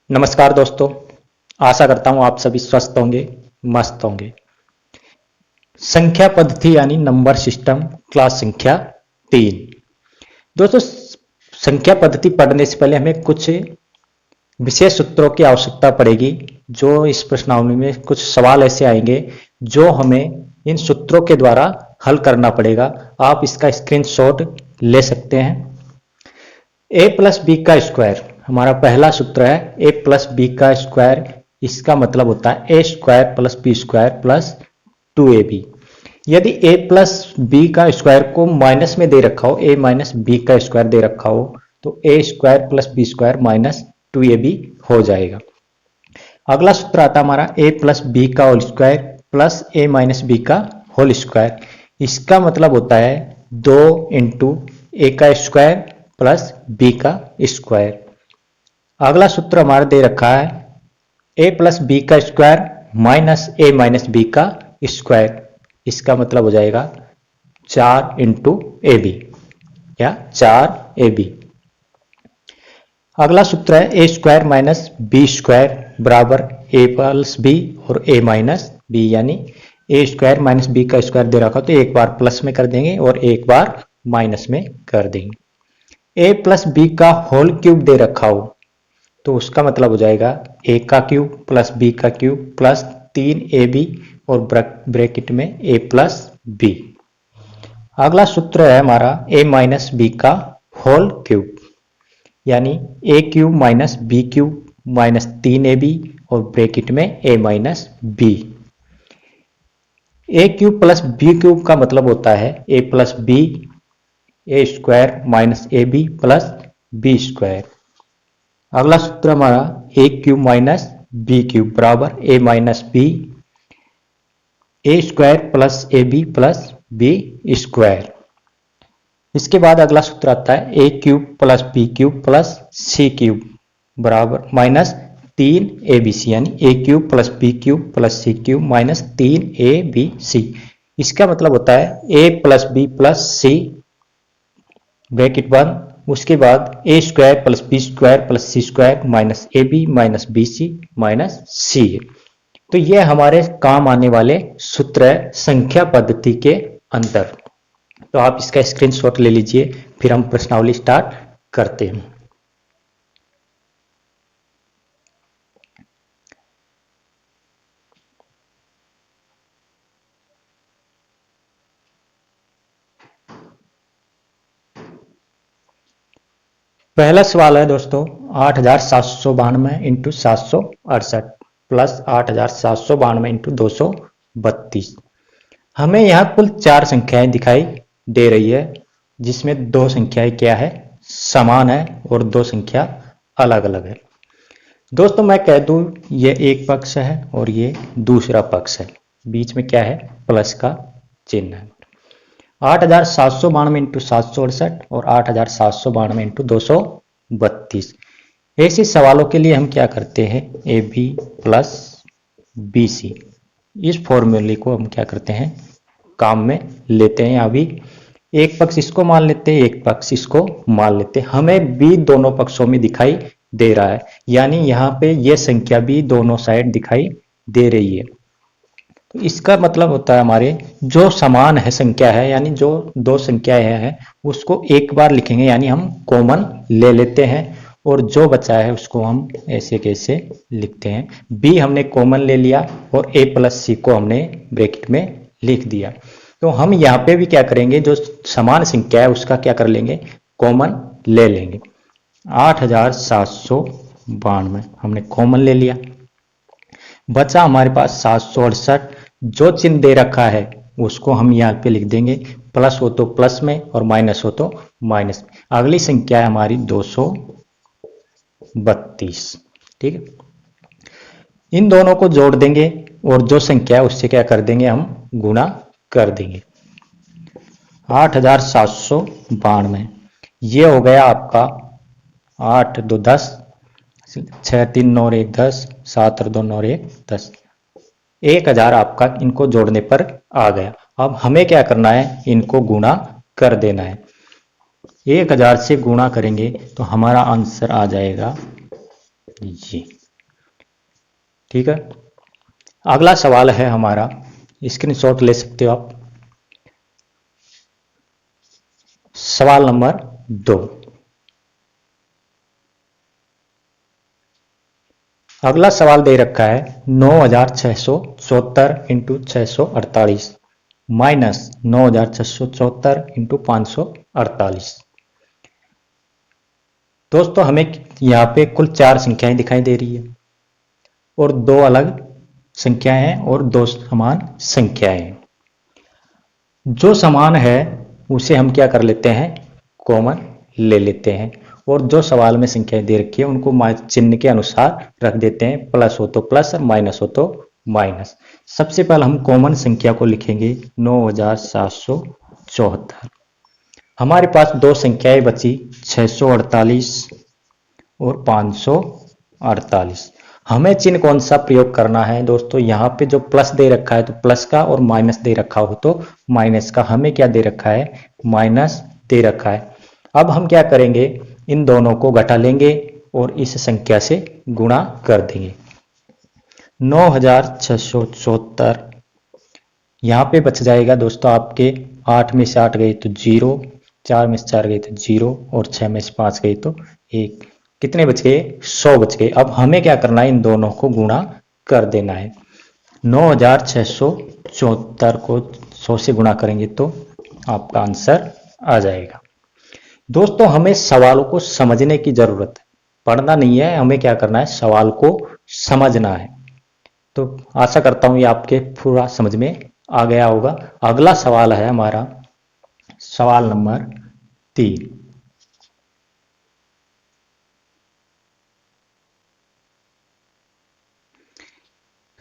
नमस्कार दोस्तों। आशा करता हूँ आप सभी स्वस्थ होंगे, मस्त होंगे। संख्या पद्धति यानी नंबर सिस्टम, क्लास संख्या 3। दोस्तों, संख्या पद्धति पढ़ने से पहले हमें कुछ विशेष सूत्रों की आवश्यकता पड़ेगी। जो इस प्रश्नावली में कुछ सवाल ऐसे आएंगे जो हमें इन सूत्रों के द्वारा हल करना पड़ेगा। आप इसका स्क्रीनशॉट ले सकते हैं। ए प्लस बी का स्क्वायर हमारा पहला सूत्र है। ए प्लस बी का स्क्वायर, इसका मतलब होता है A square plus B square plus 2ab। यदि ए प्लस बी का स्क्वायर को माइनस में दे रखा हो, ए माइनस बी का स्क्वायर दे रखा हो, तो A square plus B square minus 2ab हो जाएगा। अगला सूत्र आता है हमारा ए प्लस बी का होल स्क्वायर प्लस ए माइनस बी का होल स्क्वायर। इसका मतलब होता है 2 इंटू ए का स्क्वायर प्लस बी का स्क्वायर। अगला सूत्र हमारा दे रखा है ए प्लस बी का स्क्वायर माइनस ए माइनस बी का स्क्वायर। इसका मतलब हो जाएगा 4 इंटू ए बी या 4ab। अगला सूत्र है A square minus B square बराबर ए प्लस बी और ए माइनस बी, यानी ए स्क्वायर माइनस बी का स्क्वायर दे रखा तो एक बार प्लस में कर देंगे और एक बार माइनस में कर देंगे। ए प्लस बी का होल क्यूब दे रखा हो तो उसका मतलब हो जाएगा ए का क्यूब प्लस बी का क्यूब प्लस 3ab और ब्रैकेट में ए प्लस बी। अगला सूत्र है हमारा ए माइनस बी का होल क्यूब, यानी A cube minus B cube minus 3ab और ब्रैकेट में A minus B. A cube plus B cube का मतलब होता है A plus B, A square minus A B plus B square. अगला सूत्र हमारा A cube minus B cube बराबर A minus B, A square plus A B plus B square. इसके बाद अगला सूत्र आता है ए cube plus B cube plus C cube बराबर माइनस 3abc, यानी A cube plus B cube plus C cube minus 3abc। इसका मतलब होता है A plus B plus C bracket बंद, उसके बाद A square plus B square plus C square minus A B minus B C minus C. तो ये हमारे काम आने वाले सूत्र है संख्या पद्धति के अंदर। तो आप इसका स्क्रीनशॉट ले लीजिए, फिर हम प्रश्नावली स्टार्ट करते हैं। पहला सवाल है दोस्तों 8792 इंटू 768 प्लस 8792 इंटू 232। हमें यहाँ कुल 4 संख्याएं दिखाई दे रही है, जिसमें 2 संख्याएं क्या है, समान है और 2 संख्या अलग अलग है। दोस्तों मैं कह दूं ये एक पक्ष है और ये दूसरा पक्ष है, बीच में क्या है, प्लस का चिन्ह है। 8792 इंटू 768 और 8792 इंटू 232। ऐसे सवालों के लिए हम क्या करते हैं, A B plus B C, इस फॉर्मूले को हम क्या करते हैं, काम में लेते हैं। अभी एक पक्ष इसको मान लेते हैं, एक पक्ष इसको मान लेते हैं। हमें बी दोनों पक्षों में दिखाई दे रहा है, यानी यहाँ पे ये संख्या भी दोनों साइड दिखाई दे रही है। तो इसका मतलब होता है हमारे जो समान है संख्या है, यानी जो 2 संख्याएं हैं उसको एक बार लिखेंगे, यानी हम कॉमन ले लेते हैं और जो बचा है उसको हम ऐसे कैसे लिखते हैं। बी हमने कॉमन ले लिया और ए प्लस सी को हमने ब्रैकेट में लिख दिया। तो हम यहाँ पे भी क्या करेंगे, जो समान संख्या है उसका क्या कर लेंगे, कॉमन ले लेंगे। 8792 हमने कॉमन ले लिया, बचा हमारे पास 768। जो चिन्ह दे रखा है उसको हम यहाँ पे लिख देंगे, प्लस हो तो प्लस में और माइनस हो तो माइनस में। अगली संख्या है हमारी 232, ठीक है। इन दोनों को जोड़ देंगे और जो संख्या है उससे क्या कर देंगे, हम गुणा कर देंगे। 8792 ये हो गया आपका 8 2 10, 6 3 9 1 10, 7 और 2 9 1 10, 1000 आपका इनको जोड़ने पर आ गया। अब हमें क्या करना है, इनको गुणा कर देना है। 1000 से गुणा करेंगे तो हमारा आंसर आ जाएगा ये। ठीक है, अगला सवाल है हमारा, स्क्रीनशॉट ले सकते हो आप। सवाल नंबर 2। अगला सवाल दे रखा है 9674 इंटू 648 माइनस 9674 इंटू 548। दोस्तों हमें यहाँ पे कुल 4 संख्याएं दिखाई दे रही है और 2 अलग संख्याएं हैं और 2 समान संख्याएं हैं। जो समान है उसे हम क्या कर लेते हैं, कॉमन ले लेते हैं, और जो सवाल में संख्याएं दे रखी है उनको चिन्ह के अनुसार रख देते हैं, प्लस हो तो प्लस और माइनस हो तो माइनस। सबसे पहले हम कॉमन संख्या को लिखेंगे 9774। हमारे पास 2 संख्याएं बची 648 और 548। हमें चिन्ह कौन सा प्रयोग करना है दोस्तों, यहाँ पे जो प्लस दे रखा है तो प्लस का, और माइनस दे रखा हो तो माइनस का। हमें क्या दे रखा है, माइनस दे रखा है। अब हम क्या करेंगे, इन दोनों को घटा लेंगे और इस संख्या से गुणा कर देंगे। 9674 यहाँ पे बच जाएगा दोस्तों आपके 8 में से 8 गए तो 0, 4 में से 4 गए तो 0 और 6 में से 5 गए तो 1। कितने बच गए, 100 बच गए। अब हमें क्या करना है, इन दोनों को गुणा कर देना है। 9674 को 100 से गुणा करेंगे तो आपका आंसर आ जाएगा। दोस्तों हमें सवालों को समझने की जरूरत है, पढ़ना नहीं है, हमें क्या करना है, सवाल को समझना है। तो आशा करता हूं ये आपके पूरा समझ में आ गया होगा। अगला सवाल है हमारा सवाल नंबर 3।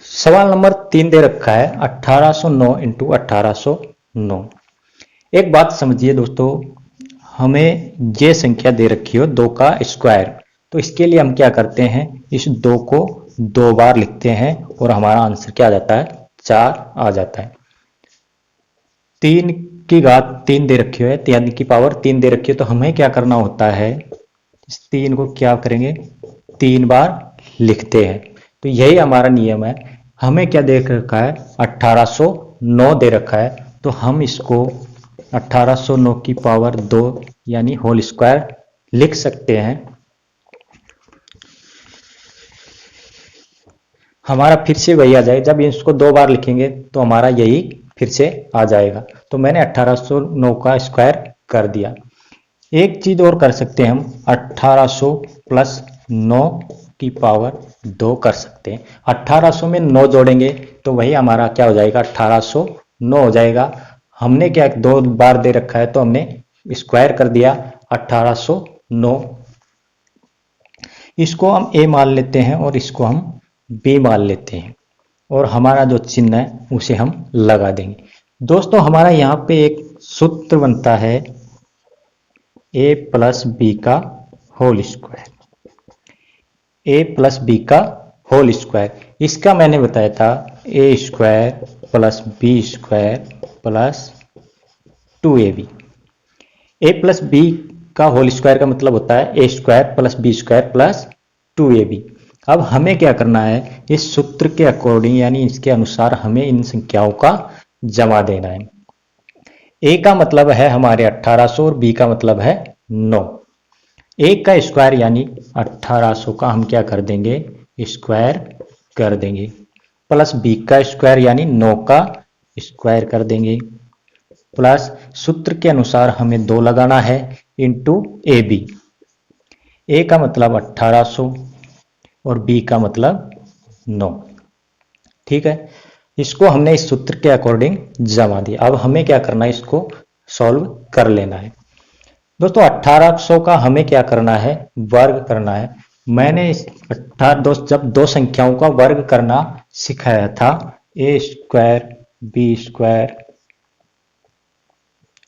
सवाल नंबर 3 दे रखा है 1809 इंटू 1809। एक बात समझिए दोस्तों, हमें ये संख्या दे रखी हो 2 का स्क्वायर, तो इसके लिए हम क्या करते हैं, इस 2 को 2 बार लिखते हैं और हमारा आंसर क्या आ जाता है, 4 आ जाता है। 3 की घात 3 दे रखी है, 3 की पावर 3 दे रखी है, तो हमें क्या करना होता है, इस 3 को क्या करेंगे, 3 बार लिखते हैं। तो यही हमारा नियम है। हमें क्या दे रखा है, 1809 दे रखा है, तो हम इसको 1809 की पावर 2 यानी होल स्क्वायर लिख सकते हैं। हमारा फिर से वही आ जाएगा, जब इसको 2 बार लिखेंगे तो हमारा यही फिर से आ जाएगा। तो मैंने 1809 का स्क्वायर कर दिया। एक चीज और कर सकते हैं हम, 1800 प्लस 9 की पावर 2 कर सकते हैं। 1800 में 9 जोड़ेंगे तो वही हमारा क्या हो जाएगा, 1809 हो जाएगा। हमने क्या 2 बार दे रखा है तो हमने स्क्वायर कर दिया 1809। इसको हम a मान लेते हैं और इसको हम b मान लेते हैं, और हमारा जो चिन्ह है उसे हम लगा देंगे। दोस्तों हमारा यहाँ पे एक सूत्र बनता है a प्लस बी का whole square, a plus B का होल स्क्वायर। इसका मैंने बताया था a square plus B square plus 2ab। a plus B का होल स्क्वायर का मतलब होता है a square plus B square plus 2ab। अब हमें क्या करना है, इस सूत्र के अकॉर्डिंग यानी इसके अनुसार हमें इन संख्याओं का जमा देना है। a का मतलब है हमारे 1800 और b का मतलब है 9। a का स्क्वायर यानी 1800 का हम क्या कर देंगे, स्क्वायर कर देंगे, प्लस b का स्क्वायर यानी 9 का स्क्वायर कर देंगे, प्लस सूत्र के अनुसार हमें 2 लगाना है इंटू ab। a का मतलब 1800 और b का मतलब 9। ठीक है, इसको हमने इस सूत्र के अकॉर्डिंग जमा दिया। अब हमें क्या करना है, इसको सॉल्व कर लेना है। दोस्तों 1800 का हमें क्या करना है, वर्ग करना है। मैंने इस जब 2 संख्याओं का वर्ग करना सिखाया था, a square B square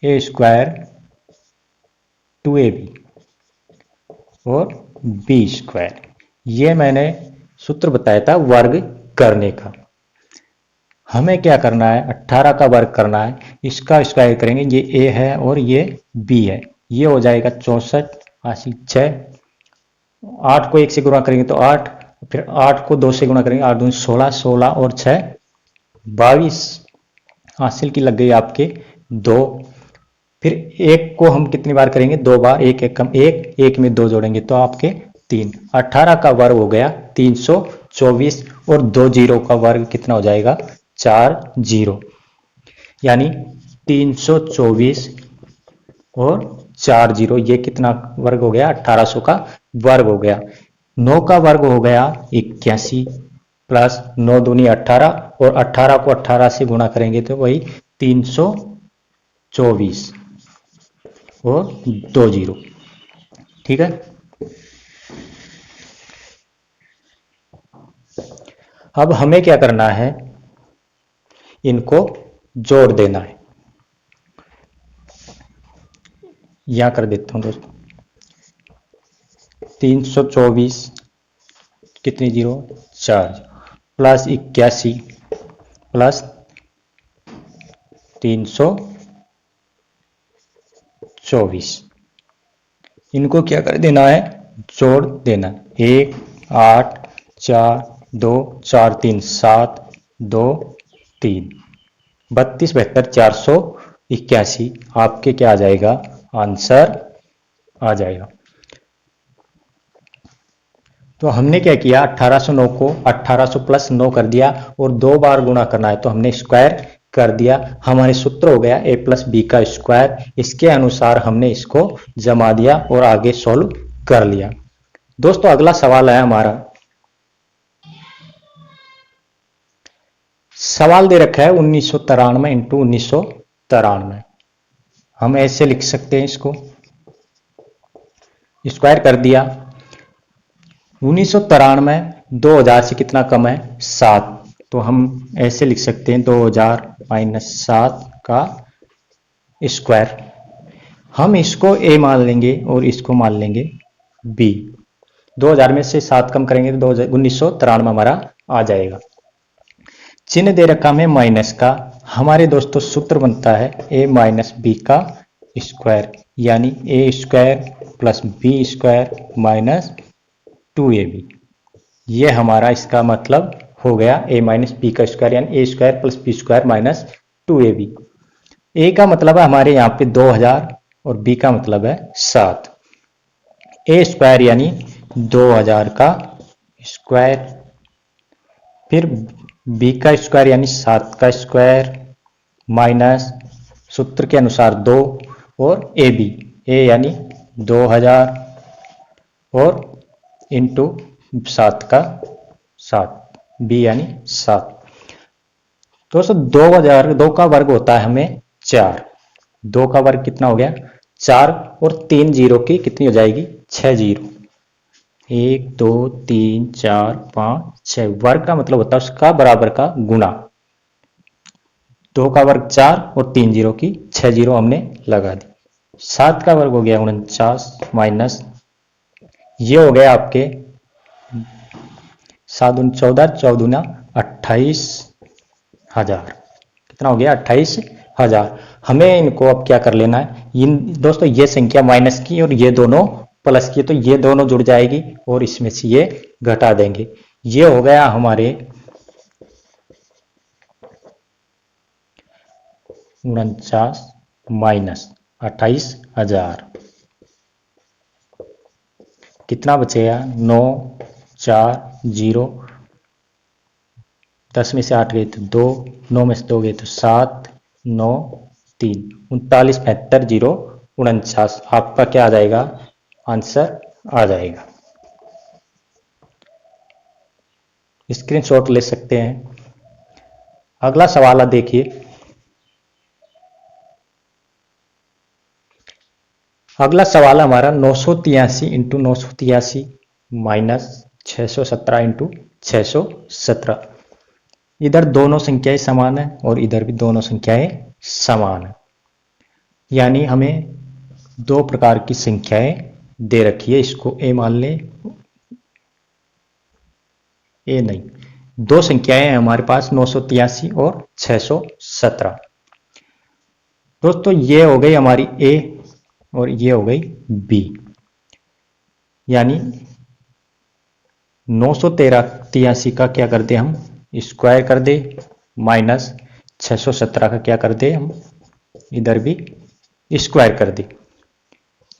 a square 2ab और b स्क्वायर, ये मैंने सूत्र बताया था वर्ग करने का। हमें क्या करना है, 18 का वर्ग करना है, इसका स्क्वायर करेंगे, ये a है और ये b है, ये हो जाएगा 64 86 6 8 को 1 से गुणा करेंगे तो 8, फिर 8 को 2 से गुणा करेंगे, 8 दूनी 16, 16 और 6 22, हासिल की लग गई आपके 2। फिर 1 को हम कितनी बार करेंगे, 2 बार, 1 1 कम 1, 1 में 2 जोड़ेंगे तो आपके 3, 18 का वर्ग हो गया 324, और 2 जीरो का वर्ग कितना हो जाएगा, 4 जीरो, यानी 324 और 4 जीरो, ये कितना वर्ग हो गया, 1800 का वर्ग हो गया। 9 का वर्ग हो गया 81, प्लस 9 दूनी 18, और 18 को 18 से गुणा करेंगे तो वही 324 और 2 जीरो, ठीक है। अब हमें क्या करना है, इनको जोड़ देना है। यहां कर देता हूं दोस्तों, 324 कितनी जीरो, 4, प्लस 81 प्लस 324, इनको क्या कर देना है, जोड़ देना। 1 8 4 2 4 3 7 2 3 32 72 481, आपके क्या आ जाएगा, आंसर आ जाएगा। तो हमने क्या किया, 1809 को 1800 प्लस 9 कर दिया, और 2 बार गुणा करना है तो हमने स्क्वायर कर दिया। हमारे सूत्र हो गया a प्लस बी का स्क्वायर, इसके अनुसार हमने इसको जमा दिया और आगे सॉल्व कर लिया। दोस्तों अगला सवाल है हमारा, सवाल दे रखा है 1993 इंटू 1993, हम ऐसे लिख सकते हैं, इसको स्क्वायर कर दिया। 1993 2000 से कितना कम है, 7, तो हम ऐसे लिख सकते हैं 2000 माइनस 7 का स्क्वायर। हम इसको a मान लेंगे और इसको मान लेंगे b। 2000 में से 7 कम करेंगे तो 1993 हमारा आ जाएगा। चिन्ह दे रखा हमें माइनस का, हमारे दोस्तों सूत्र बनता है a माइनस बी का स्क्वायर, यानी a square plus B square minus 2ab, ये हमारा इसका मतलब हो गया a माइनस बी का स्क्वायर, यानी a square plus B square minus 2ab। a का मतलब है हमारे यहाँ पे 2000 और b का मतलब है 7। a स्क्वायर यानी 2000 का स्क्वायर, फिर b का स्क्वायर यानी 7 का स्क्वायर माइनस सूत्र के अनुसार 2, और ab, a यानी 2000 और इंटू 7 का 7, b यानी 7। दोस्तों 2 का वर्ग होता है हमें 4, 2 का वर्ग कितना हो गया 4, और 3 जीरो की कितनी हो जाएगी 6 जीरो, 1 2 3 4 5 6, वर्ग का मतलब होता है उसका बराबर का गुणा। 2 का वर्ग 4 और 3 जीरो की 6 जीरो हमने लगा दी। 7 का वर्ग हो गया 49 माइनस, ये हो गया आपके 7 14 14 28,000, कितना हो गया 28,000। हमें इनको अब क्या कर लेना है, इन दोस्तों ये संख्या माइनस की और ये दोनों प्लस की, तो ये दोनों जुड़ जाएगी और इसमें से ये घटा देंगे। ये हो गया हमारे 49 माइनस 28,000, कितना बचेगा 9 4 0, 10 में से 8 गए तो 2, 9 में से 2 गए तो 7 9 3, 39 75 0 49, आपका क्या आ जाएगा, आंसर आ जाएगा। स्क्रीनशॉट ले सकते हैं। अगला सवाल आप देखिए, अगला सवाल हमारा 983 इंटू 983 माइनस 617 इंटू 617। इधर दोनों संख्याएं समान है और इधर भी दोनों संख्याएं समान है, यानी हमें दो प्रकार की संख्याएं दे रखी है, इसको a मान ले, a नहीं, दो संख्याएं हैं हमारे पास 983 और 617। दोस्तों ये हो गई हमारी a और ये हो गई b, यानी 913 का क्या कर दे हम स्क्वायर कर दे, माइनस 617 का क्या कर दे हम इधर भी स्क्वायर कर दे।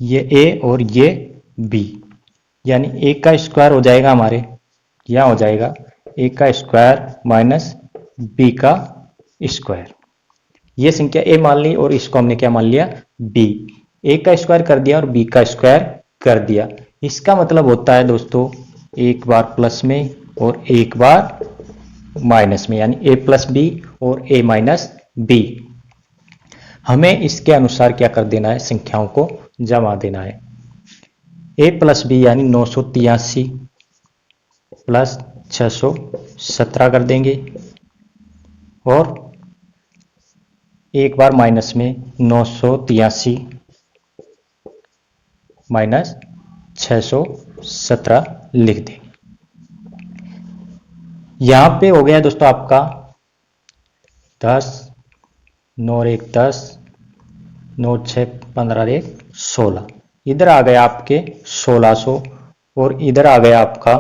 ये ए और ये बी, यानी ए का स्क्वायर हो जाएगा हमारे, यह हो जाएगा ए का स्क्वायर माइनस बी का स्क्वायर। ये संख्या ए मान ली और इसको हमने क्या मान लिया बी। ए का स्क्वायर कर दिया और बी का स्क्वायर कर दिया। इसका मतलब होता है दोस्तों एक बार प्लस में और एक बार माइनस में, यानी ए प्लस बी और ए माइनस बी। हमें इसके अनुसार क्या कर देना है, संख्याओं को जमा देना है। ए प्लस बी यानी 983 प्लस 617 कर देंगे और एक बार माइनस में 983 माइनस 617 लिख देंगे। यहां पे हो गया दोस्तों आपका 10, 9 और 1 10, 9 6 15 1 16। इधर आ गया आपके 1600 और इधर आ गया आपका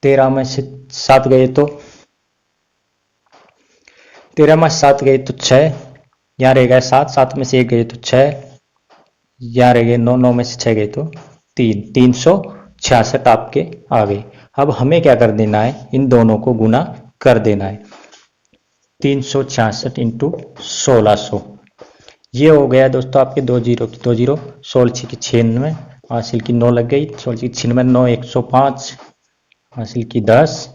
13 में से 7 गए तो 13 में 7 गए तो 6, यहाँ रह गए 7, 7 में से 1 गए तो 6, यहाँ रह गए 9, 9 में से 6 गए तो 3, 366 आपके आ गए। अब हमें क्या कर देना है, इन दोनों को गुना कर देना है। 366 इंटू 1600, ये हो गया दोस्तों आपके 2 जीरो की 2 जीरो, 16 की 96, हासिल की 9 लग गई, 16 की 96, 9 105, हासिल की 10,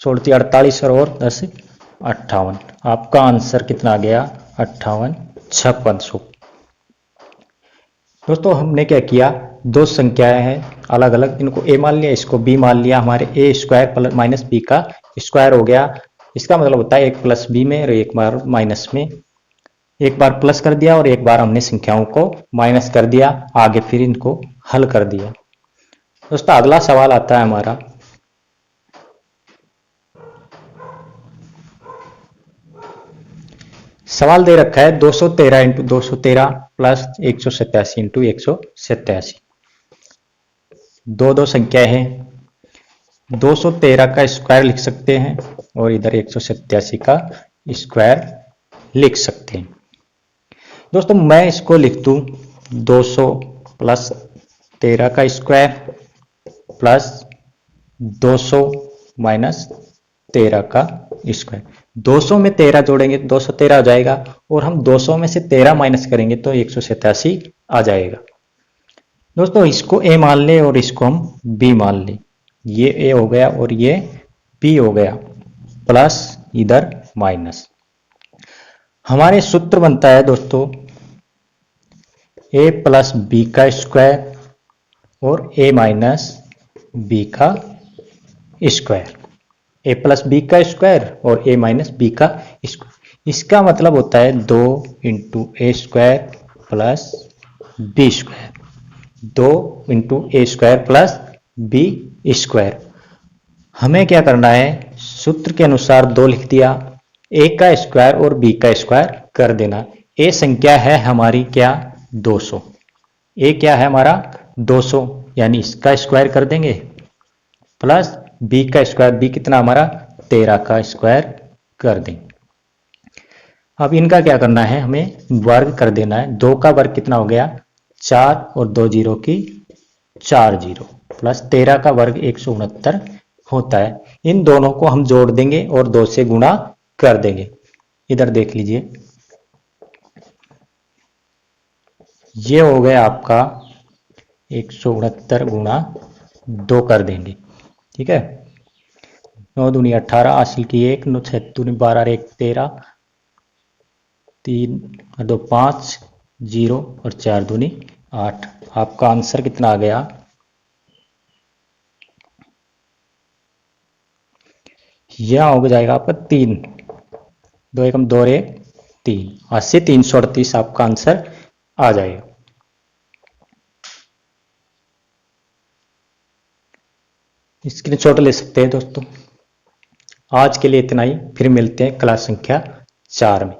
16 की 48 और 10 58। आपका आंसर कितना आ गया 58,5600। दोस्तों हमने क्या किया, दो संख्याएं हैं अलग अलग, इनको ए मान लिया इसको बी मान लिया। हमारे ए स्क्वायर प्लस माइनस बी का स्क्वायर हो गया। इसका मतलब होता है एक प्लस बी में और एक बार माइनस में। एक बार प्लस कर दिया और एक बार हमने संख्याओं को माइनस कर दिया, आगे फिर इनको हल कर दिया। दोस्तों अगला सवाल आता है हमारा, सवाल दे रखा है 213 इंटू 213 प्लस 187 इंटू 187। दो संख्या है, 213 का स्क्वायर लिख सकते हैं और इधर 187 का स्क्वायर लिख सकते हैं। दोस्तों मैं इसको लिख दूं 200 प्लस 13 का स्क्वायर प्लस 200 माइनस 13 का स्क्वायर। 200 में 13 जोड़ेंगे तो 213 हो जाएगा और हम 200 में से 13 माइनस करेंगे तो 187 आ जाएगा। दोस्तों इसको ए मान ले और इसको हम बी मान ले। ये ए हो गया और ये बी हो गया, प्लस इधर माइनस। हमारे सूत्र बनता है दोस्तों ए प्लस बी का स्क्वायर और ए माइनस बी का स्क्वायर। ए प्लस बी का स्क्वायर और ए माइनस बी का स्क्वायर। इसका मतलब होता है 2 into A square plus B square, 2 into A square plus B square. हमें क्या करना है, सूत्र के अनुसार 2 लिख दिया, ए का स्क्वायर और बी का स्क्वायर कर देना। ए संख्या है हमारी क्या 200, ए क्या है हमारा 200, यानी इसका स्क्वायर कर देंगे प्लस बी का स्क्वायर, बी कितना हमारा 13 का स्क्वायर कर देंगे। अब इनका क्या करना है, हमें वर्ग कर देना है। 2 का वर्ग कितना हो गया 4 और 2 जीरो की 4 जीरो, प्लस 13 का वर्ग 169 होता है। इन दोनों को हम जोड़ देंगे और 2 से गुणा कर देंगे। इधर देख लीजिए, ये हो गया आपका 169 गुणा 2 कर देंगे, ठीक है। 9 दूनी 18, हासिल की 1, 9 6 दूनी 12, 1 13, 3 और 2 5, 0 और 4 दूनी 8। आपका आंसर कितना आ गया, यह हो जाएगा आपका 3, 2 एकम 2 रे 3, 80 338 आपका आंसर आ जाएगा। स्क्रीनशॉट ले सकते हैं दोस्तों। आज के लिए इतना ही, फिर मिलते हैं क्लास संख्या 4 में।